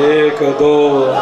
1 2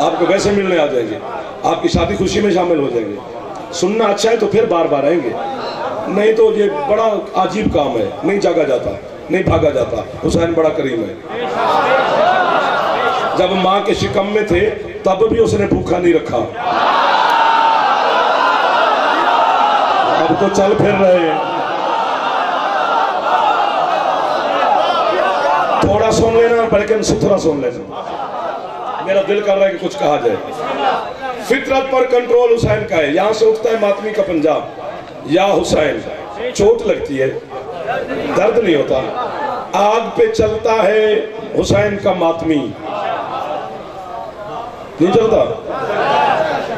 آپ کو ویسے ملنے آ جائیں گے, آپ کی شادی خوشی میں شامل ہو جائیں گے. سننا اچھا ہے تو پھر بار بار آئیں گے, نہیں تو یہ بڑا عجیب کام ہے, نہیں جاگا جاتا, نہیں بھاگا جاتا. حسین بڑا کریم ہے. جب ماں کے شکم میں تھے تب بھی اس نے بھوکا نہیں رکھا. اب تو چل پھر رہے ہیں. تھوڑا سن لینا بلکہ ستھرا سن لینا, میرا دل کر رہا ہے کہ کچھ کہا جائے. فطرت پر کنٹرول حسین کا ہے. یہاں سے اٹھتا ہے ماتمی کا پنجاب, یا حسین. چوٹ لگتی ہے, درد نہیں ہوتا. آگ پہ چلتا ہے حسین کا ماتمی. نہیں چلتا,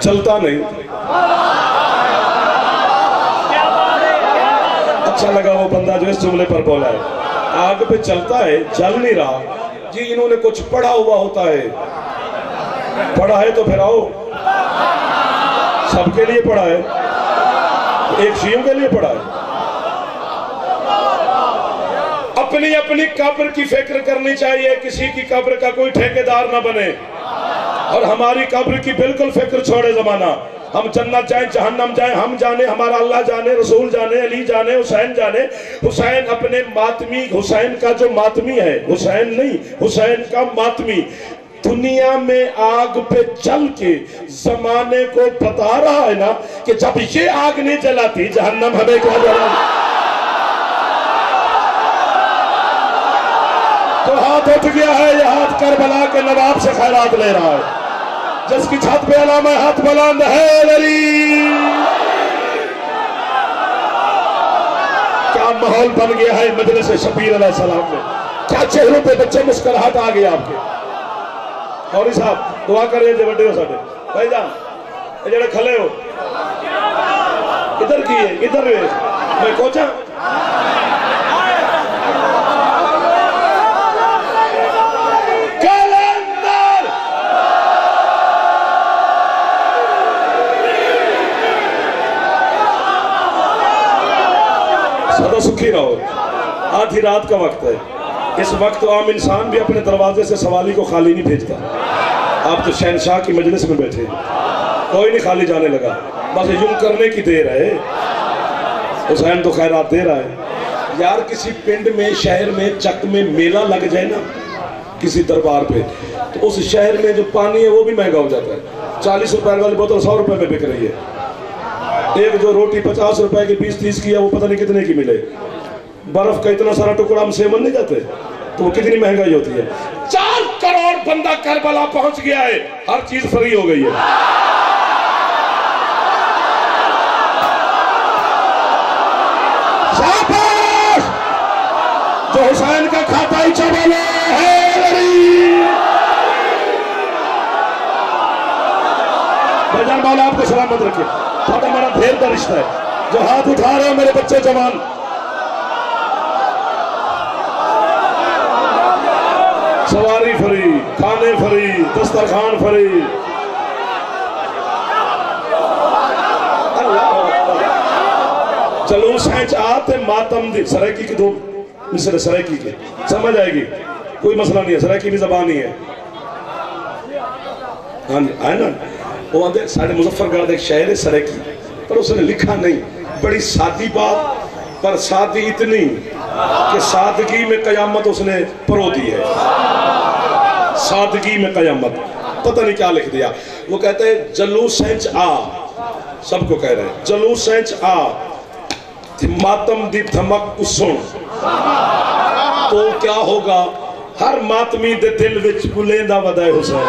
چلتا نہیں. اچھا لگا وہ بندہ جو اس جملے پر بولا ہے. آگ پہ چلتا ہے, جل نہیں رہا. جی انہوں نے کچھ پڑھا ہوا ہوتا ہے. پڑھا ہے تو پھر آؤ. سب کے لیے پڑھا ہے, ایک شیعوں کے لیے پڑھا ہے. اپنی اپنی قبر کی فکر کرنی چاہیے, کسی کی قبر کا کوئی ٹھیکیدار نہ بنے. اور ہماری قبر کی بالکل فکر چھوڑے زمانہ. ہم جنت جائیں جہنم جائیں ہم جانے, ہمارا اللہ جانے, رسول جانے, علی جانے, حسین جانے. حسین اپنے ماتمی, حسین کا جو ماتمی ہے, حسین نہیں, حسین کا ماتمی دنیا میں آگ پہ چل کے زمانے کو بتا رہا ہے نا کہ جب یہ آگ نہیں جلاتی جہنم ہمیں کیا جلاتی. تو ہاتھ اٹھ گیا ہے, یہ ہاتھ کربلا کے نواب سے خیرات لے رہا ہے, جس کی چھت پہ علامہ ہاتھ بلند ہے علی. کیا ماحول بن گیا ہے مجلس شبیر علیہ السلام میں, کیا چہروں پہ بچے مسکراہٹ آ گیا آپ کے. موری صاحب دعا کر رہے ہیں بڑے ہو ساڈے بھائی جان, یہ جڑے کھلے ہو ادھر کی ہے, ادھر میں کوچا سدا سکھی رہو. آدھی رات کا وقت ہے. اس وقت عام انسان بھی اپنے دروازے سے سوالی کو خالی نہیں بھیجتا. آپ تو شہنشاہ کی مجلس میں بیٹھے, کوئی نہیں خالی جانے لگا, بس یوں کرنے کی دیر ہے. حسین تو خیرات دے رہا ہے. یار کسی پنڈ میں, شہر میں, چک میں میلہ لگ جائے نا کسی دربار پہ, تو اس شہر میں جو پانی ہے وہ بھی مہنگا ہو جاتا ہے. 40 روپے والی بوتل 100 روپے میں بک رہی ہے. ایک جو روٹی 50 روپے کی 20-30 کی ہے وہ پتہ نہیں کتنے کی ملے. برف کا اتنا سارا ٹکڑا ہم سیمن نہیں جاتے تو وہ کتنی مہنگائی ہوتی ہے. 4 کروڑ بندہ کربلا پہنچ گیا ہے, ہر چیز فری ہو گئی ہے. شاباش جو حسین کا کھاتا ہی چبالا ہے. بھائی مولا آپ کو سلامت رکھے. تھوڑا ہمارا ڈھیر کا رشتہ ہے. جو ہاتھ اٹھا رہے ہیں میرے بچے جوان, سواری فری, کھانے فری, دسترخوان فری. جلوس ہے آتے ماتم دی. سرائکی کی دو مصر سرائکی کے سمجھ آئے گی, کوئی مسئلہ نہیں ہے. سرائکی بھی زبان ہی ہے. ہاں جی آئے نا, وہ آدھے ساڑھے مظفر گرد ایک شہر ہے سرائکی, پر اس نے لکھا نہیں. بڑی سادی بات, پر سادی اتنی کہ سادگی میں قیامت اس نے پرو دی ہے. سادگی میں قیامت, پتہ نہیں کیا لکھ دیا. وہ کہتے ہیں جلوس سینچ آ, سب کو کہہ رہے ہیں جلوس سینچ آ, ماتم دی دھمک کو سن. تو کیا ہوگا, ہر ماتمی دے دل وچ بلیندہ ودائے حسین.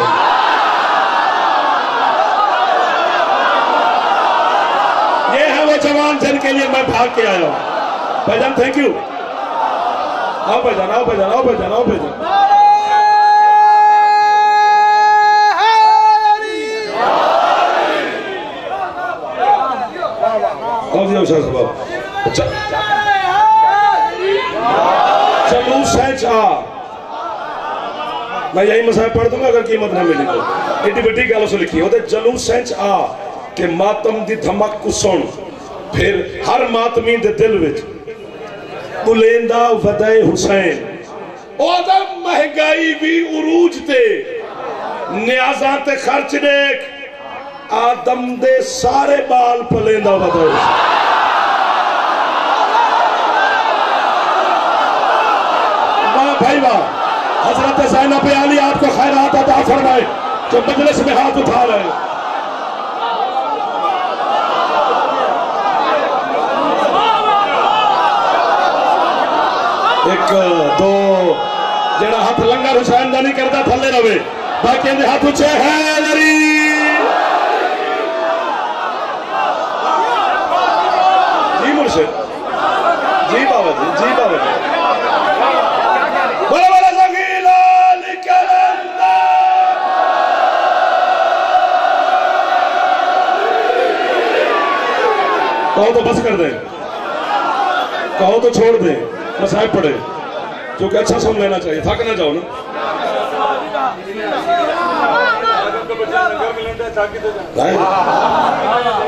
یہ ہے وہ جوان جن کے لیے میں بھاگ کے آیا ہوں. بھائی جان تھینک یو. آؤ بھائی جان, آؤ بھائی جان, آؤ بھائی جان, آؤ بھائی جان. جلوس ہے چاہ, میں یہی مسائل پڑھ دوں گا اگر قیمت نہ ملی تو. ایڈی بٹی گالوں سے لکھی ہوتے جلوس ہے چاہ کہ ماتم دی دھمک کو سن, پھر ہر ماتمی دے دل وچ بلیندہ ودائے حسین. او دا مہنگائی بھی عروج تے, نیازاں تے خرچ دیکھ آدم دے سارے بال پلیندہ بتاؤ واہ بھائی واہ حضرت زینب علی آپ کو خیرات عطا فرمائے جو مجلس میں ہاتھ اٹھا رہے ایک دو جڑا ہاتھ لنگر حسین دا نہیں کرتا تھلے روے باقی اندھے ہاتھ اچھے حیدری جی مرشد جی بابا جی جی بابا جی بڑا بڑا زغیلہ لکرندہ کہو تو بس کر دیں کہو تو چھوڑ دیں مسائب پڑھے کیونکہ اچھا سن لینا چاہیے تھک نہ جاؤ نا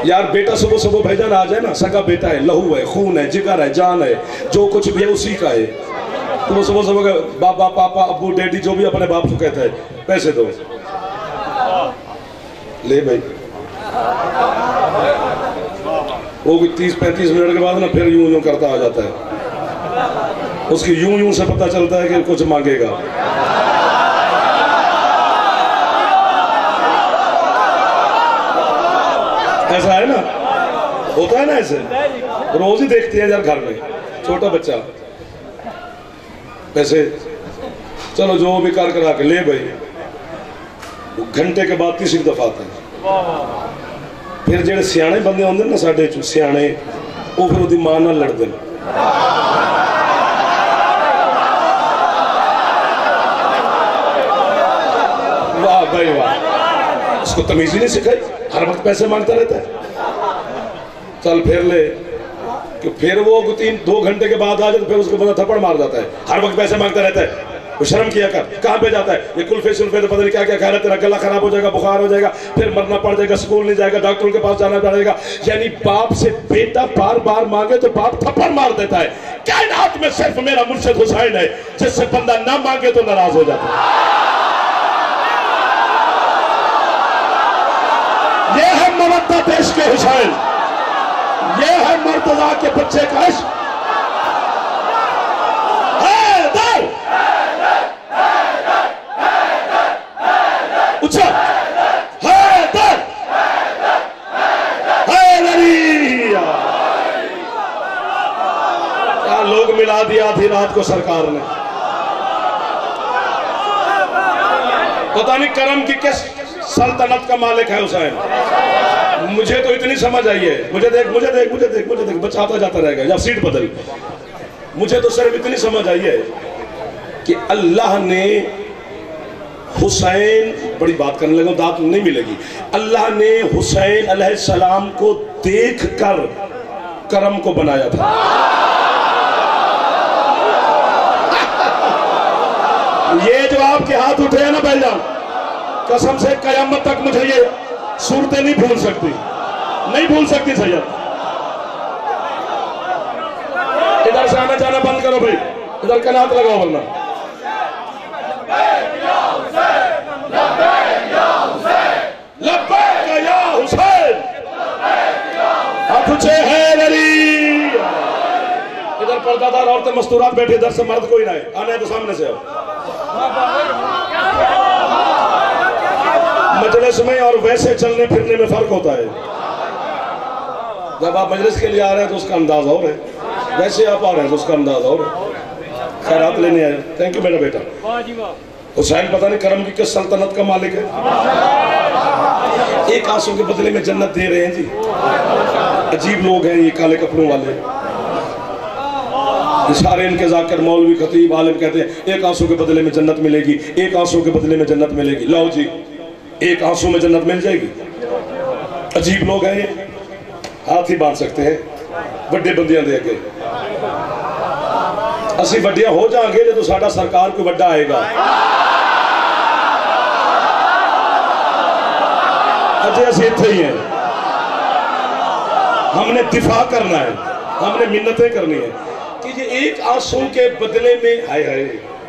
یار بیٹا صبح صبح بھیجا نہ آ جائے نا سگا بیٹا ہے لہو ہے خون ہے جگر ہے جان ہے جو کچھ بھی ہے اسی کا ہے تو وہ صبح صبح بابا پاپا ابو ڈیڈی جو بھی اپنے باپ کو کہتا ہے پیسے دو لے بھائی وہ 30-35 منٹ کے بعد نا پھر یوں یوں کرتا آ جاتا ہے اس کی یوں یوں سے پتہ چلتا ہے کہ کچھ مانگے گا ایسا ہے نا ہوتا ہے نا ایسے روز ہی دیکھتے ہیں یار گھر میں چھوٹا بچہ پیسے چلو جو بھی کر کرا کے لے بھائی گھنٹے کے بعد تیسری دفعہ آتا ہے پھر جڑے سیانے بندے ہوندے نا ساڈے چ سیانے وہ پھر وہ دی ماں نال لڑ دیں واہ بھائی واہ اس کو تمیز ہی نہیں سکھائی ہر وقت پیسے مانگتا رہتا ہے چل پھر لے کہ پھر وہ 2 گھنٹے کے بعد آ جائے تو پھر اس کو بندہ تھپڑ مار جاتا ہے ہر وقت پیسے مانگتا رہتا ہے وہ شرم کیا کر کہاں پہ جاتا ہے یہ کلفے شلفے تو پتہ نہیں کیا کیا کہہ رہا ہے تیرا گلا خراب ہو جائے گا بخار ہو جائے گا پھر مرنا پڑ جائے گا سکول نہیں جائے گا ڈاکٹر کے پاس جانا پڑے گا یعنی باپ سے بیٹا بار بار مانگے تو باپ تھپڑ مار دیتا ہے کائنات میں صرف میرا مرشد حسین ہے جس سے بندہ نہ مانگے تو ناراض ہو جاتا ہے یہ ہے مودت عشق حسین یہ ہے مرتضیٰ کے بچے کا عشق حیدر اچھا حیدر حیدری کیا لوگ ملا دیا تھی رات کو سرکار نے پتہ نہیں کرم کی کس سلطنت کا مالک ہے حسین مجھے تو اتنی سمجھ آئی ہے مجھے دیکھ بچاتا جاتا رہے گا یا سیٹ بدل مجھے تو صرف اتنی سمجھ آئی ہے کہ اللہ نے حسین بڑی بات کرنے لگا داد نہیں ملے گی اللہ نے حسین علیہ السلام کو دیکھ کر کرم کو بنایا تھا یہ جو آپ کے ہاتھ اٹھے ہیں نا بھائی جان قسم سے قیامت تک مجھے یہ صورتیں نہیں بھول سکتی سید ادھر سے آنا جانا بند کرو بھائی ادھر کا ہاتھ لگاؤ ورنہ لبیک یا حسین ہاتھ اچھے حیدری ادھر پردہ دار عورتیں مستورات بیٹھے ادھر سے مرد کوئی نہ ہے آنے تو سامنے سے آؤ مجلس میں اور ویسے چلنے پھرنے میں فرق ہوتا ہے جب آپ مجلس کے لیے آ رہے ہیں تو اس کا انداز اور ہے ویسے آپ آ رہے ہیں تو اس کا انداز اور ہے خیرات لینے آئے تھینک یو میرا بیٹا حسین پتہ نہیں کرم کی کس سلطنت کا مالک ہے ایک آنسوں کے بدلے میں جنت دے رہے ہیں جی عجیب لوگ ہیں یہ کالے کپڑوں والے سارے ان کے ذاکر مولوی خطیب عالم کہتے ہیں ایک آنسوں کے بدلے میں جنت ملے گی ایک آنسوں کے بدلے میں جنت ملے گی لاؤ جی ایک آنسوں میں جنت مل جائے گی عجیب لوگ ہیں یہ ہاتھ ہی باندھ سکتے ہیں بڑے بندیاں دے گئے اسی بڑیاں ہو جائیں گے جو ساڑھا سرکار کو بڑا آئے گا اجھے اسی اتھے ہی ہیں ہم نے دفاع کرنا ہے ہم نے منتیں کرنی ہے کہ یہ ایک آنسوں کے بدلے میں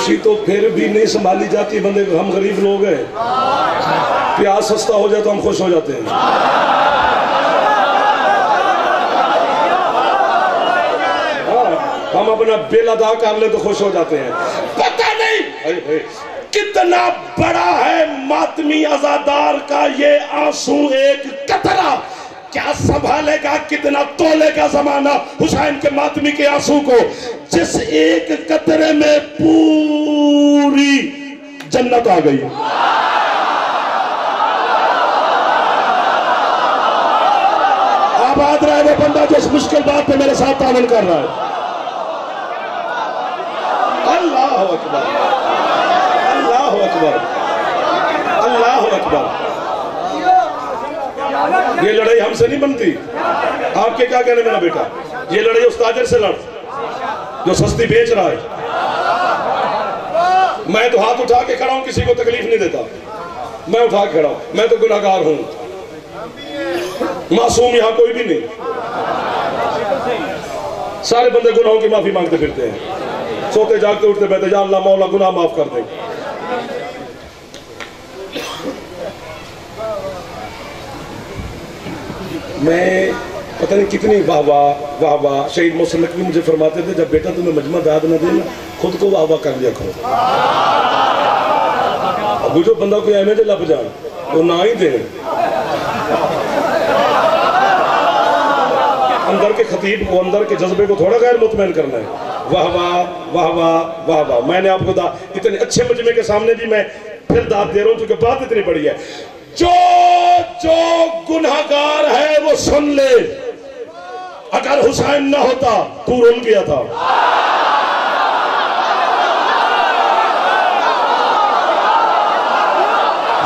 خوشی تو پھر بھی نہیں سنبھالی جاتی بندے کو. ہم غریب لوگ ہیں, پیاز سستا ہو جائے تو ہم خوش ہو جاتے ہیں. ہم اپنا بل ادا کر لیں تو خوش ہو جاتے ہیں. پتہ نہیں کتنا بڑا ہے ماتمی عزادار کا یہ آنسو ایک قطرہ, کیا سنبھالے گا کتنا تولے گا زمانہ حسین کے ماتمی کے آنسو کو, جس ایک قطرے میں پوری جنت آ گئی. آباد رہے وہ بندہ جو اس مشکل بات پہ میرے ساتھ تعاون کر رہا ہے. اللہ اکبر, اللہ اکبر, اللہ اکبر. یہ لڑائی ہم سے نہیں بنتی. آپ کے کیا کہنے میرا بیٹا, یہ لڑائی اس تاجر سے لڑ جو سستی بیچ رہا ہے. میں تو ہاتھ اٹھا کے کھڑا ہوں, کسی کو تکلیف نہیں دیتا. میں اٹھا کے کھڑا ہوں, میں تو گناہگار ہوں, معصوم یہاں کوئی بھی نہیں. سارے بندے گناہوں کی معافی مانگتے پھرتے ہیں, سوتے جاگتے اٹھتے بیٹھتے یا اللہ مولا گناہ معاف کر دے. میں پتہ نہیں کتنی واہ واہ واہ واہ, شہید محسن نقوی مجھے فرماتے تھے جب بیٹا تمہیں مجمع داد نہ دینا خود کو واہ واہ کر لیا کرو. اب جو بندہ کوئی احمد لپ جائے وہ نہ ہی دے. اندر کے خطیب کو, اندر کے جذبے کو تھوڑا غیر مطمئن کرنا ہے. واہ واہ واہ واہ واہ واہ. میں نے آپ کو اتنے اچھے مجمع کے سامنے بھی میں پھر داد دے رہا ہوں کیونکہ بات اتنی بڑی ہے. جو گناہگار ہے وہ سن لے, اگر حسین نہ ہوتا تو رول گیا تھا.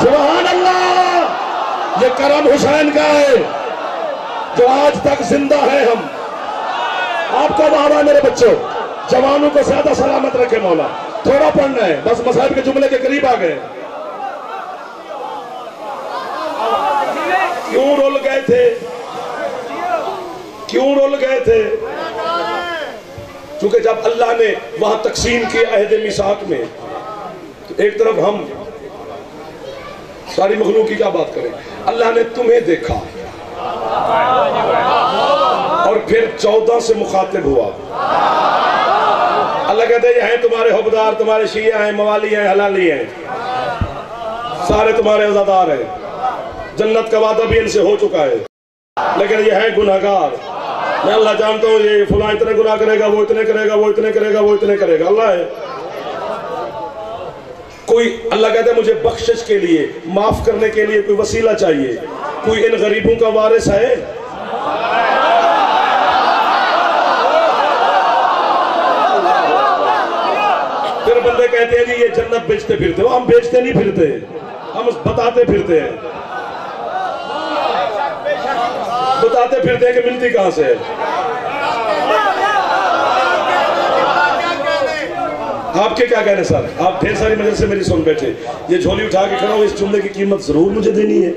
سبحان اللہ, یہ کرم حسین کا ہے جو آج تک زندہ ہے. ہم آپ کا دعویٰ میرے بچوں, جوانوں کو زیادہ سلامت رکھے مولا. تھوڑا پڑھنا ہے بس, مصائب کے جملے کے قریب آ گئے. کیوں رول گئے تھے, کیوں رول گئے تھے؟ چونکہ جب اللہ نے وہاں تقسیم کی عہد میثاق میں, تو ایک طرف ہم ساری مخلوق کی کیا بات کریں, اللہ نے تمہیں دیکھا اور پھر 14 سے مخاطب ہوا. اللہ کہتے ہیں یہ ہیں تمہارے حبدار, تمہارے شیعہ ہیں, موالی ہیں, حلالی ہیں, سارے تمہارے عزادار ہیں. جنت کا وعدہ بھی ان سے ہو چکا ہے, لیکن یہ ہے گناہگار. میں اللہ جانتا ہوں یہ فلاں اتنے گناہ کرے گا, وہ اتنے کرے گا, وہ اتنے کرے گا, وہ اتنے کرے گا. اللہ ہے کوئی, اللہ کہتے ہیں مجھے بخشش کے لیے, معاف کرنے کے لیے کوئی وسیلہ چاہیے. کوئی ان غریبوں کا وارث ہے؟ پھر بندے کہتے ہیں جی یہ جنت بیچتے پھرتے ہو. ہم بیچتے نہیں پھرتے, ہم بتاتے پھرتے ہیں. بتاتے پھرتے ہیں کہ ملتی کہاں سے ہے. آپ کے کیا کہنے سر, آپ ڈھیر ساری مجلس سے میری سن بیٹھے. یہ جھولی اٹھا کے کھڑا ہوں, اس جملے کی قیمت ضرور مجھے دینی ہے,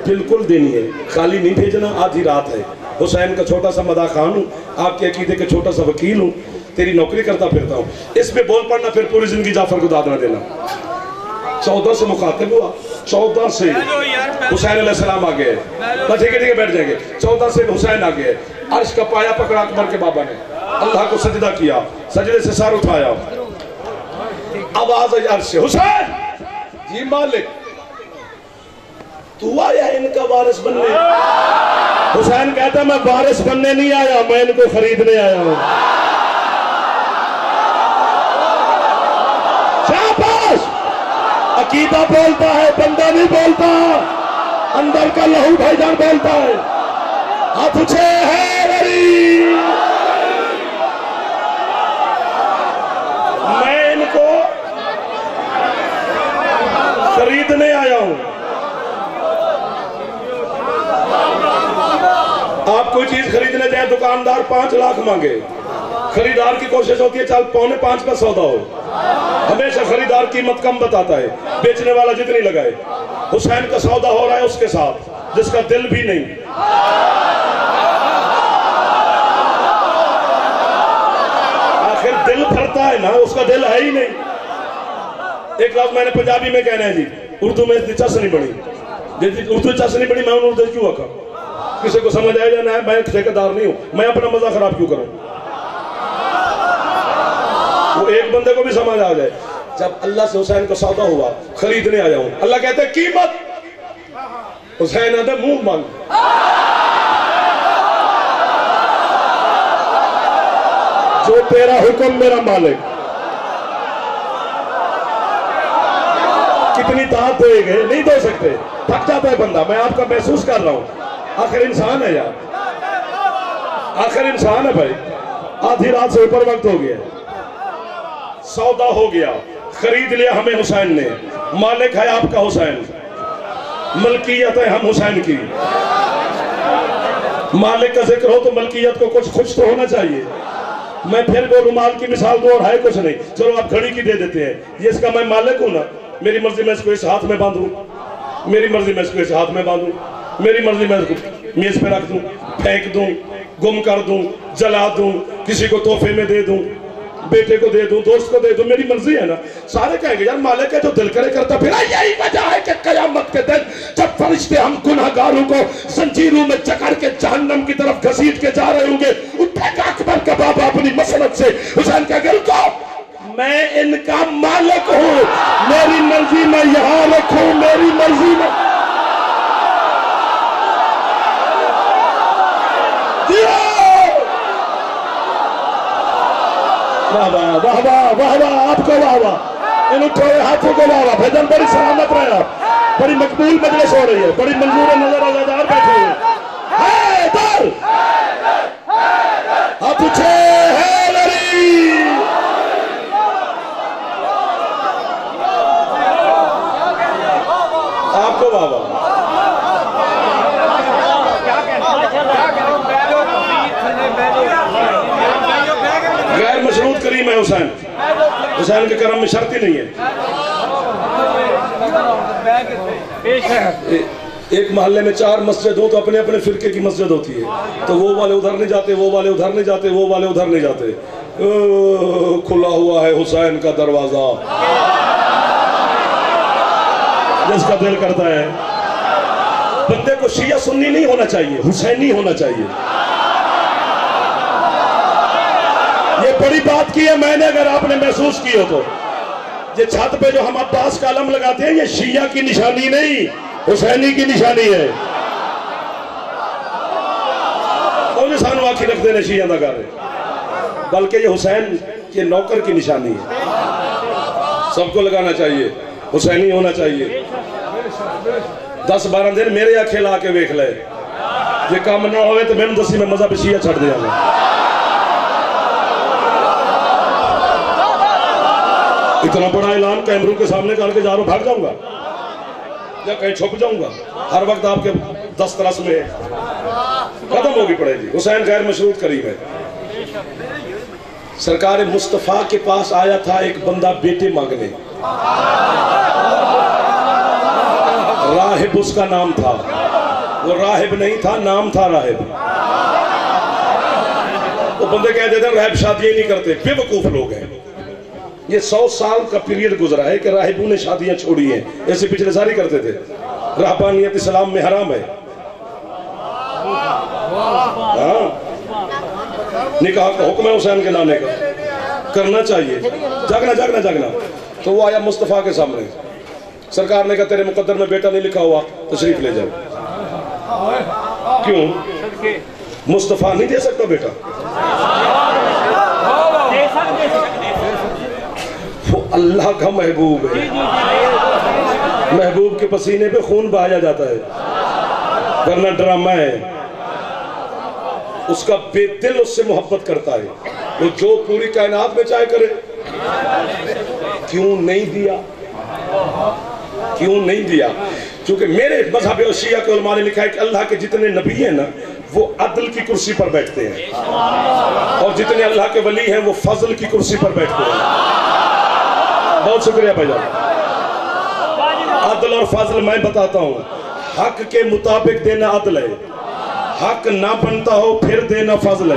بالکل دینی ہے, خالی نہیں بھیجنا. آدھی رات ہے, حسین کا چھوٹا سا مداح خان ہوں, آپ کے عقیدے کے چھوٹا سا وکیل ہوں, تیری نوکری کرتا پھرتا ہوں. اس میں بول پڑنا پھر پوری زندگی جعفر کو داد نہ دینا. 14 سے مخاطب ہوا, 14 سے حسین علیہ السلام آ گئے. ٹھیک ہے بیٹھ جائیں گے. 14 سے حسین آ گئے. عرش کا پایا پکڑا اکبر کے بابا نے, اللہ کو سجدہ کیا, سجدے سے سر اٹھایا, آواز آئی عرش سے, حسین جی مالک تو آیا ان کا وارث بننے؟ حسین کہتا میں وارث بننے نہیں آیا, میں ان کو خریدنے آیا ہوں. شاباش, عقیدہ بولتا ہے, بندہ نہیں بولتا. اندر کا لہو بھائی جان بولتا ہے. ہاتھ اٹھے ہے وری, میں ان کو خریدنے آیا ہوں. آپ کوئی چیز خریدنے جائیں, دکاندار 5 لاکھ مانگے, خریدار کی کوشش ہوتی ہے چل 4.25 کا سودا ہو. ہمیشہ خریدار قیمت کم بتاتا ہے, بیچنے والا جتنی لگائے. حسین کا سودا ہو رہا ہے اس کے ساتھ جس کا دل بھی نہیں. آخر دل بھرتا ہے نا, اس کا دل ہے ہی نہیں. ایک لفظ میں نے پنجابی میں کہنا ہے جی، اردو میں چس نہیں بڑی، اردو چس نہیں بڑی، میں انہوں اردو کیوں آکھا؟ کسی کو سمجھ آئے جانا ہے، میں ٹھیکیدار نہیں ہوں، میں اپنا مزہ خراب کیوں کروں؟ وہ ایک بندے کو بھی سمجھ آ جائے۔ جب اللہ سے حسین کو سودا ہوا، خریدنے آیا ہوں، اللہ کہتے ہیں قیمت، حسین آدھے منہ مانگ، جو تیرا حکم میرا مالک۔ کتنی طاقت دے گئے، نہیں دے سکتے، تھک جاتا ہے بندہ۔ میں آپ کا محسوس کر رہا ہوں، آخر انسان ہے یار، آخر انسان ہے بھائی۔ آدھی رات سے اوپر وقت ہو گیا، سودا ہو گیا، خرید لیا ہمیں حسین نے، مالک ہے آپ کا حسین، ملکیت ہے ہم حسین کی۔ مالک کا ذکر ہو تو ملکیت کو کچھ خوش تو ہونا چاہیے۔ میں پھر وہ رومال کی مثال دوں اور ہے کچھ نہیں، چلو آپ گھڑی کی دے دیتے ہیں، یہ اس کا میں مالک ہوں نا، میری مرضی میں اس کو اس ہاتھ میں باندھوں، میری مرضی میں اس کو اس ہاتھ میں باندھوں، میری مرضی میں اس کو میز پہ رکھ دوں، پھینک دوں، گم کر دوں، جلا دوں، کسی کو تحفے میں دے دوں، بیٹے کو دے دوں، دوست کو دے دوں، میری مرضی ہے نا۔ سارے کہیں گے یار مالک ہے جو دل کرے کرتا پھرا۔ یہی وجہ ہے کہ قیامت کے دن جب فرشتے ہم گنہگاروں کو زنجیروں میں جکڑ کے جہنم کی طرف گھسیٹ کے جا رہے ہوں گے، اٹھے گا اکبر کا بابا اپنی مسلط سے، حسین کہہ گے رکو، میں ان کا مالک ہوں، میری مرضی میں یہاں رکھوں، میری مرضی میں۔ واہ واہ واہ واہ واہ واہ، آپ کو واہ واہ، ان اٹھے ہاتھوں کو واہ واہ، بھیجن بڑی سلامت رہے آپ، بڑی مقبول مجلس ہو رہی ہے، بڑی منظور نظر آزادار بیٹھے ہوئے۔ حیدر آپ اٹھے حیدری، آپ کو واہ واہ۔ غیر مشروط کریم ہے حسین، حسین کے کرم میں شرط ہی نہیں ہے۔ ایک محلے میں 4 مسجد ہوں تو اپنے اپنے فرقے کی مسجد ہوتی ہے، تو وہ والے ادھر نہیں جاتے، وہ والے ادھر نہیں جاتے، وہ والے ادھر نہیں جاتے۔ کھلا ہوا ہے حسین کا دروازہ، جس کا دل کرتا ہے۔ بندے کو شیعہ سنی نہیں ہونا چاہیے، حسینی ہونا چاہیے۔ یہ بڑی بات کی ہے میں نے، اگر آپ نے محسوس کی ہو تو۔ یہ چھت پہ جو ہم عباس کا علم لگاتے ہیں، یہ شیعہ کی نشانی نہیں، حسینی کی نشانی ہے۔ اور یہ سانو آنکھی رکھ دینے شیعہ دا گھر ہے، بلکہ یہ حسین کے نوکر کی نشانی ہے۔ سب کو لگانا چاہیے، حسینی ہونا چاہیے۔ 10-12 دن میرے آنکھیں لا کے ویکھ لے، یہ کام نہ ہوئے تو میں دسی میں مذہب شیعہ چھڑ دیا گا۔ اتنا بڑا اعلان کیمروں کے سامنے کر کے جا رہا ہوں، بھاگ جاؤں گا یا کہیں چھپ جاؤں گا؟ ہر وقت آپ کے دسترس میں ختم ہوگی پڑے گی۔ حسین غیر مشروط کریم ہے۔ سرکار مصطفیٰ کے پاس آیا تھا ایک بندہ بیٹے مانگنے، راہب اس کا نام تھا، وہ راہب نہیں تھا، نام تھا راہب۔ وہ بندے کہہ دیتے ہیں راہب شادیاں نہیں کرتے، بے وقوف لوگ ہیں۔ یہ 100 سال کا پیریڈ گزرا ہے کہ راہبوں نے شادیاں چھوڑی ہیں، ایسے پچھلے ساری کرتے تھے۔ رہبانیت اسلام میں حرام ہے۔ نکاح کا حکم ہے حسین کے لانے کا، کرنا چاہیے، جاگنا جاگنا جاگنا۔ تو وہ آیا مصطفیٰ کے سامنے، سرکار نے کہا تیرے مقدر میں بیٹا نہیں لکھا ہوا، تشریف لے جاؤ۔ کیوں؟ مصطفیٰ نہیں دے سکتا بیٹا؟ وہ اللہ کا محبوب ہے، محبوب کے پسینے پہ خون بہایا جاتا ہے، ورنہ ڈرامہ ہے۔ اس کا بے دل اس سے محبت کرتا ہے، وہ جو پوری کائنات میں چاہے کرے۔ کیوں نہیں دیا؟ کیوں نہیں دیا؟ کیونکہ میرے مذہب شیعہ کے علماء نے لکھا ہے کہ اللہ کے جتنے نبی ہیں نا، وہ عدل کی کرسی پر بیٹھتے ہیں، اور جتنے اللہ کے ولی ہیں وہ فضل کی کرسی پر بیٹھتے ہیں۔ بہت شکریہ بھائی جان۔ عدل اور فضل میں بتاتا ہوں، حق کے مطابق دینا عدل ہے، حق نہ بنتا ہو پھر دینا فضل ہے۔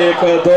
1 2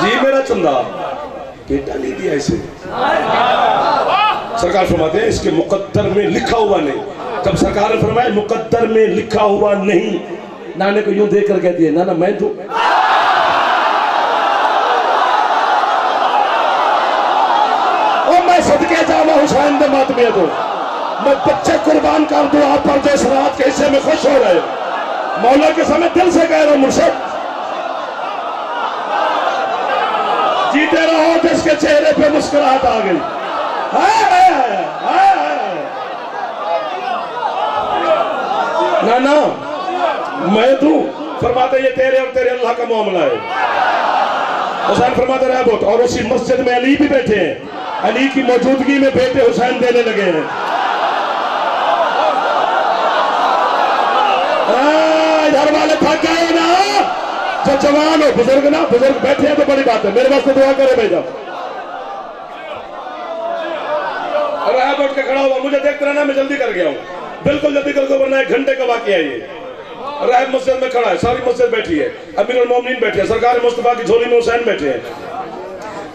جی میرا چندہ بیٹا نہیں دیا اسے. سرکار فرماتے ہیں اس کے مقدر میں لکھا ہوا نہیں. جب سرکار نے فرمایا مقدر میں لکھا ہوا نہیں, نانے کو یوں دیکھ کر کہتی ہے نانا میں دوں. اور میں صدقے جاوا حسین دے ماتمیہ دوں, میں بچے قربان کر دوں آپ پر جو اس رات کے حصے میں خوش ہو رہے. مولا کے سامنے دل سے کہہ رہا ہوں مرشد, جیتے رہو جس کے چہرے پہ مسکراہٹ آ گئی. نانا میں دوں. فرماتے یہ تیرے اور تیرے اللہ کا معاملہ ہے. حسین فرماتے رہے بہت, اور اسی مسجد میں علی بھی بیٹھے ہیں. علی کی موجودگی میں بیٹے حسین دینے لگے ہیں. ادھر والے تھک گئے نا, جو جوان ہو بزرگ نا, بزرگ بیٹھے ہیں تو بڑی بات ہے, میرے واسطے دعا کرے بھیجا. اور آپ اٹھ کے کھڑا ہوا, مجھے دیکھتے رہنا میں جلدی کر گیا ہوں, بالکل جلدی کر کے, ورنہ 1 گھنٹے کا واقعہ ہے یہ. راہب مسجد میں کھڑا ہے, ساری مسجد بیٹھی ہے, امیر المومنین بیٹھے ہیں, سرکار مصطفیٰ کی جھولی میں حسین بیٹھے ہیں.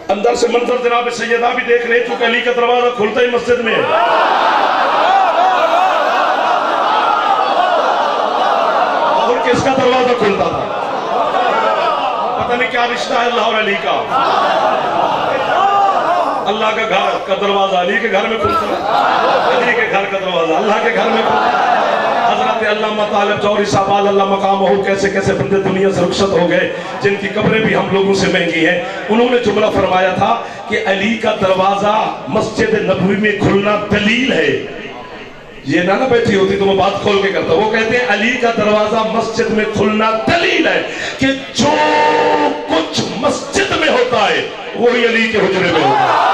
اندر سے منظر جناب سیدہ بھی دیکھ رہے, چونکہ علی کا دروازہ کھلتا ہی مسجد میں ہے. اور کس کا دروازہ کھلتا تھا پتہ نہیں کیا رشتہ ہے اللہ اور علی کا. اللہ کا گھر کا دروازہ علی کے گھر میں کھلتا ہے, علی کے گھر کا دروازہ اللہ کے گھر میں کھلتا ہے. حضرت علامہ طالب جوہری صاحب اللہ مقام ہو, کیسے کیسے بندے دنیا سے رخصت ہو گئے جن کی قبریں بھی ہم لوگوں سے مہنگی ہیں. انہوں نے جملہ فرمایا تھا کہ علی کا دروازہ مسجد نبوی میں کھلنا دلیل ہے. یہ نہ بیٹھی ہوتی تو میں بات کھول کے کرتا. وہ کہتے ہیں علی کا دروازہ مسجد میں کھلنا دلیل ہے کہ جو کچھ مسجد میں ہوتا ہے وہی علی کے حجرے میں ہوتا ہے.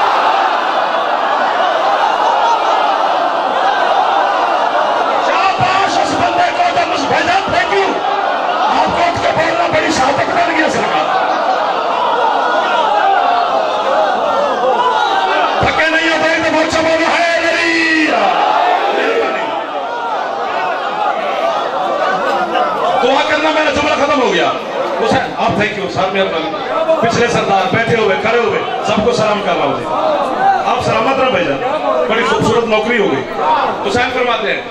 شاباش اس بندے کو جب اس بھیجا پھینکیوں, آپ کو اٹھ کے بولنا بڑی شہادت بن گیا سرکار. تھکے نہیں ہوتے تو بہت چبولو ہے دعا کرنا. میرا جملہ ختم ہو گیا. حسین آپ تھینکیو سر, مہربانی. پچھلے سردار بیٹھے ہوئے کھڑے ہوئے سب کو سلام کر رہا ہوں. آپ سلامت رہا بھیجا, بڑی خوبصورت نوکری ہو گئی. حسین فرماتے ہیں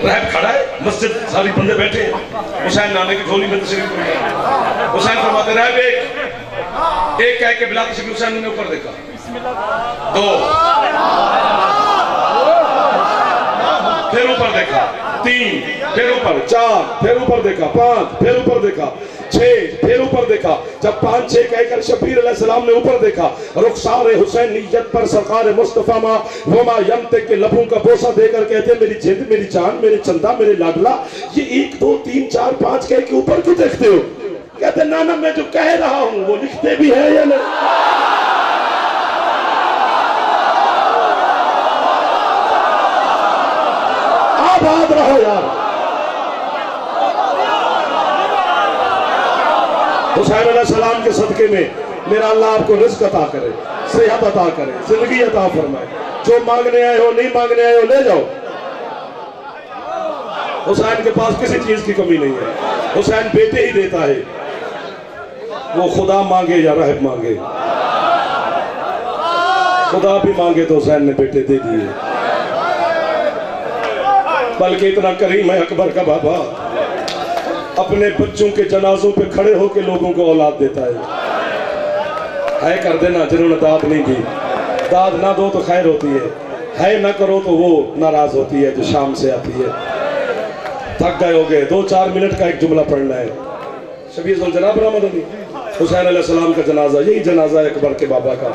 رہب کھڑا ہے, مسجد ساری بندے بیٹھے ہیں, حسین نانے کی جھولی میں تشریف لے گئے. حسین فرماتے ہیں رہب ایک کہہ کے بلا تشریف. حسین نے اوپر دیکھا, 2, پھر اوپر دیکھا, 3, پھر اوپر 4, پھر اوپر دیکھا 5, پھر اوپر دیکھا 6, پھر اوپر دیکھا. جب 5, 6 کہہ کر شبیر علیہ السلام نے اوپر دیکھا, رخسار حسینیت پر سرکار مصطفیٰ وما ینطق کے لبوں کا بوسہ دے کر کہتے ہیں میری جند, میری جان, میرے چندہ, میرے لاڈلا, یہ 1, 2, 3, 4, 5 کہہ کے اوپر کیوں دیکھتے ہو؟ کہتے ہیں نانا میں جو کہہ رہا ہوں وہ لکھتے بھی ہیں یا نہیں. آباد رہو یار. حسین علیہ السلام کے صدقے میں میرا اللہ آپ کو رزق عطا کرے, صحت عطا کرے, زندگی عطا فرمائے. جو مانگنے آئے ہو, نہیں مانگنے آئے ہو, لے جاؤ. حسین کے پاس کسی چیز کی کمی نہیں ہے. حسین بیٹے ہی دیتا ہے, وہ خدا مانگے یا رہب مانگے. خدا بھی مانگے تو حسین نے بیٹے دے دیے. بلکہ اتنا کریم ہے اکبر کا بابا, اپنے بچوں کے جنازوں پہ کھڑے ہو کے لوگوں کو اولاد دیتا ہے کر دینا جنہوں نے داد نہیں دی. داد نہ دو تو خیر ہوتی ہے نہ کرو تو وہ ناراض ہوتی ہے جو شام سے آتی ہے. تھک گئے ہو گئے, 2-4 منٹ کا ایک جملہ پڑھنا ہے. شبیہ ذوالجناب رحمت علی حسین علیہ السلام کا جنازہ, یہی جنازہ ہے اکبر کے بابا کا.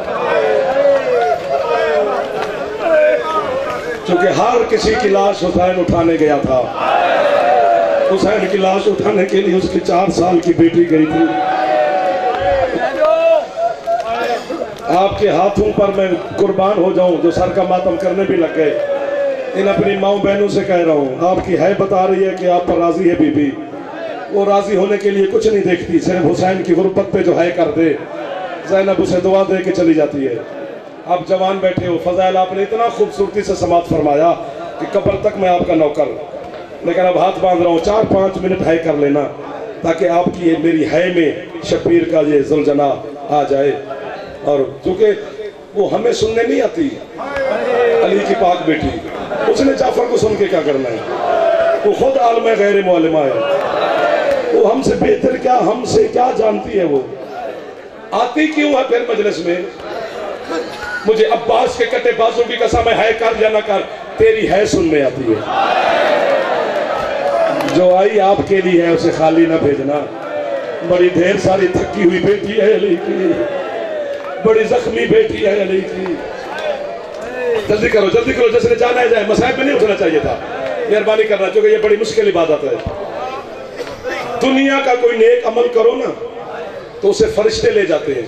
چونکہ ہر کسی کی لاش حسین اٹھانے گیا تھا. حسین کی لاش اٹھانے کے لیے اس کی 4 سال کی بیٹی گئی تھی. آپ کے ہاتھوں پر میں قربان ہو جاؤں جو سر کا ماتم کرنے بھی لگ گئے. ان اپنی ماؤں بہنوں سے کہہ رہا ہوں, آپ کی ہے بتا رہی ہے کہ آپ پر راضی ہے بی بی, وہ راضی ہونے کے لیے کچھ نہیں دیکھتی, صرف حسین کی غربت پہ جو ہے کر دے. زینب اسے دعا دے کے چلی جاتی ہے. آپ جوان بیٹھے ہو, فضائل آپ نے اتنا خوبصورتی سے سماعت فرمایا کہ قبر تک میں آپ کا نوکر. لیکن اب ہاتھ باندھ رہا ہوں 4-5 منٹ ہے کر لینا تاکہ آپ کی یہ میری ہے میں شبیر کا یہ ذوالجنا آ جائے. اور چونکہ وہ ہمیں سننے نہیں آتی علی کی پاک بیٹی, اس نے جعفر کو سن کے کیا کرنا ہے, وہ خود عالم غیر معلمہ ہے, وہ ہم سے بہتر کیا, ہم سے کیا جانتی ہے, وہ آتی کیوں ہے پھر مجلس میں. مجھے عباس کے کٹے بازو کی قسم ہے کر یا نہ کر, تیری ہے سننے آتی ہے. جو آئی آپ کے لیے ہے اسے خالی نہ بھیجنا. بڑی ڈھیر ساری تھکی ہوئی بیٹی ہے علی کی, بڑی زخمی بیٹی ہے علی کی. جلدی کرو جس نے جانا ہے جائے. مسائب میں نہیں اٹھنا چاہیے تھا, مہربانی کرنا, چونکہ یہ بڑی مشکل عبادت ہے. دنیا کا کوئی نیک عمل کرو نا تو اسے فرشتے لے جاتے ہیں.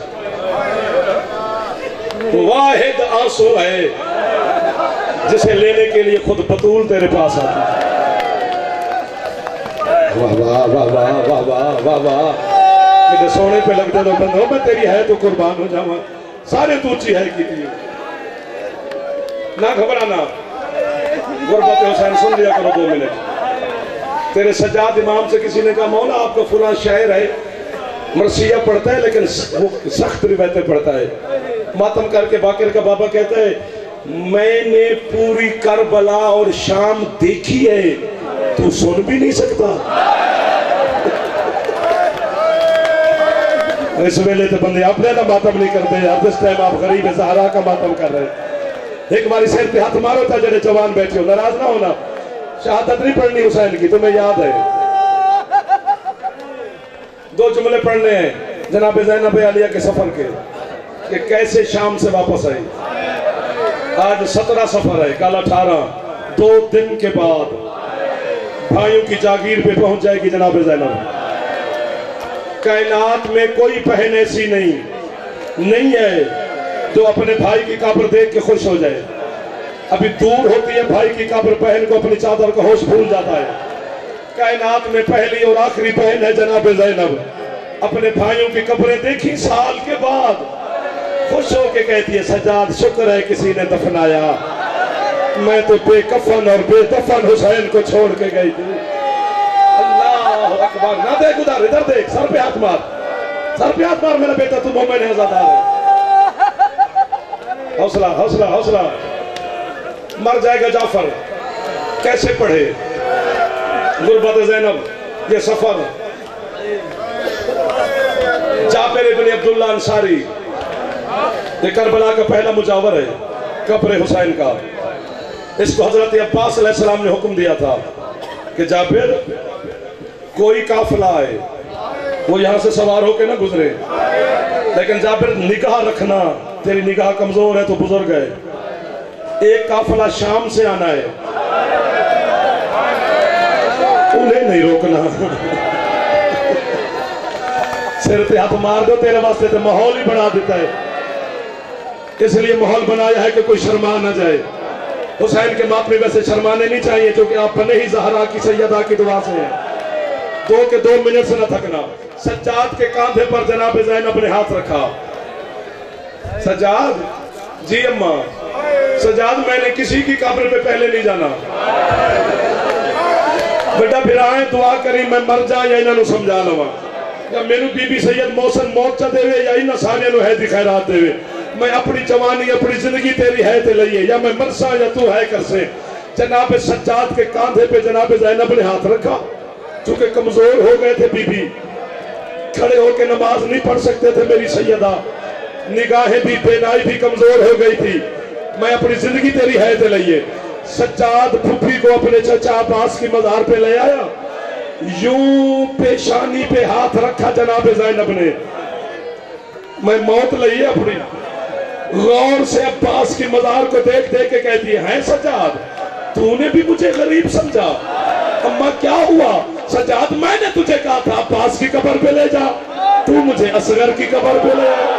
واحد آنسو ہے جسے لینے کے لیے خود بطول تیرے پاس آتی ہے. واہ واہ واہ واہ واہ واہ واہ واہ, میرے سونے پہ لگ دے دو بندو, میں تیری ہے تو قربان ہو جاؤں. سارے تو اچھی ہے کی تھی, نہ گھبرانا. غربت حسین سن لیا کرو 2 منٹ. تیرے سجاد امام سے کسی نے کہا مولا آپ کا فلاں شاعر ہے, مرثیہ پڑھتا ہے لیکن وہ سخت روایتیں پڑھتا ہے. ماتم کر کے باقر کا بابا کہتا ہے میں نے پوری کربلا اور شام دیکھی ہے, تو سن بھی نہیں سکتا. اس ویلے تو بندے اپنے نہ ماتم نہیں کرتے, اب اس ٹائم آپ غریب زہرا کا ماتم کر رہے ہیں. ایک باری سر پہ ہاتھ مارو تھا جنہیں جوان بیٹھے ہو, ناراض نہ ہونا. شہادت نہیں پڑھنی حسین کی, تمہیں یاد ہے. 2 جملے پڑھنے ہیں جناب زینب عالیہ کے سفر کے, کہ کیسے شام سے واپس آئی. آج 17 سفر ہے, کل 18, 2 دن کے بعد بھائیوں کی جاگیر پہ پہنچ جائے گی جناب زینب. کائنات میں کوئی بہن ایسی نہیں ہے جو اپنے بھائی کی قبر دیکھ کے خوش ہو جائے. ابھی دور ہوتی ہے بھائی کی قبر, بہن کو اپنی چادر کا ہوش بھول جاتا ہے. کائنات میں پہلی اور آخری بہن ہے جناب زینب. اپنے بھائیوں کی قبریں دیکھی سال کے بعد, خوش ہو کے کہتی ہے سجاد شکر ہے کسی نے دفنایا, میں تو بے کفن اور بے دفن حسین کو چھوڑ کے گئی تھی. اللہ اکبر. نہ دیکھ ادھر, ادھر دیکھ, سر پہ ہاتھ مار, سر پہ ہاتھ مار میرا بیٹا, تو مومن ہے عزادار ہے. حوصلہ حوصلہ حوصلہ. مر جائے گا جعفر, کیسے پڑھے غربت زینب یہ سفر. جابر ابن عبداللہ انصاری, یہ کربلا کا پہلا مجاور ہے قبر حسین کا. اس کو حضرت عباس علیہ السلام نے حکم دیا تھا کہ جابر کوئی قافلہ آئے وہ یہاں سے سوار ہو کے نہ گزرے, لیکن جابر نگاہ رکھنا, تیری نگاہ کمزور ہے تو بزرگ ہے. ایک قافلہ شام سے آنا ہے, انہیں نہیں روکنا. سر پہ ہاتھ مار دو, تیرے واسطے تو ماحول ہی بنا دیتا ہے. اس لیے ماحول بنایا ہے کہ کوئی شرما نہ جائے. حسین کے ماتمے ویسے شرمانے نہیں چاہیے, چونکہ آپ بنے ہی زہرا کی سیدہ کی دعا سے ہیں. 2 منٹ سے نہ تھکنا. سجاد کے کاندھے پر جناب زینب نے ہاتھ رکھا. سجاد, جی اماں. سجاد میں نے کسی کی قبر پہ پہلے نہیں جانا. بیٹا پھر آئیں دعا کری میں مر جائیں یا انہوں سمجھا لوا, یا میرے بی بی سید محسن موت چا دے وے, یا انہوں سارے نو ہے دی خیرات دے وے. میں اپنی جوانی اپنی زندگی تیری ہے تے لئیے, یا میں مرسا یا تو ہے کر سے. جناب سجاد کے کاندھے پہ جناب زینب نے ہاتھ رکھا. چونکہ کمزور ہو گئے تھے بی بی, کھڑے ہو کے نماز نہیں پڑھ سکتے تھے میری سیدہ, نگاہیں بھی بینائی بھی کمزور ہو گئی تھی. میں اپنی زندگی تیری ہے تے لئیے. سجاد پھپھی کو اپنے چچا عباس کی مزار پہ لے آیا, یوں پیشانی پہ ہاتھ رکھا جناب زینب نے. میں موت لئیے اپنی. غور سے عباس کی مزار کو دیکھ دیکھ کے کہتی ہے سجاد تو نے بھی مجھے غریب سمجھا. اماں کیا ہوا؟ سجاد میں نے تجھے کہا تھا عباس کی قبر پہ لے جا, تو مجھے اصغر کی قبر پہ لے آیا.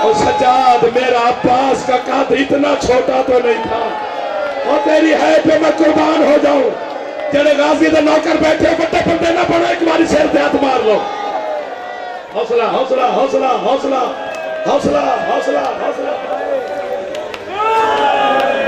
اور سجاد میرا عباس کا قد اتنا چھوٹا تو نہیں تھا, اور تیری ہے پہ میں قربان ہو جاؤں. جڑے غازی دے نوکر بیٹھے بڑے بندے نہ پڑھو, ایک باری سر پہ ہاتھ مار لو. حوصلہ حوصلہ حوصلہ حوصلہ حوصلہ حوصلہ حوصلہ.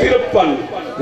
53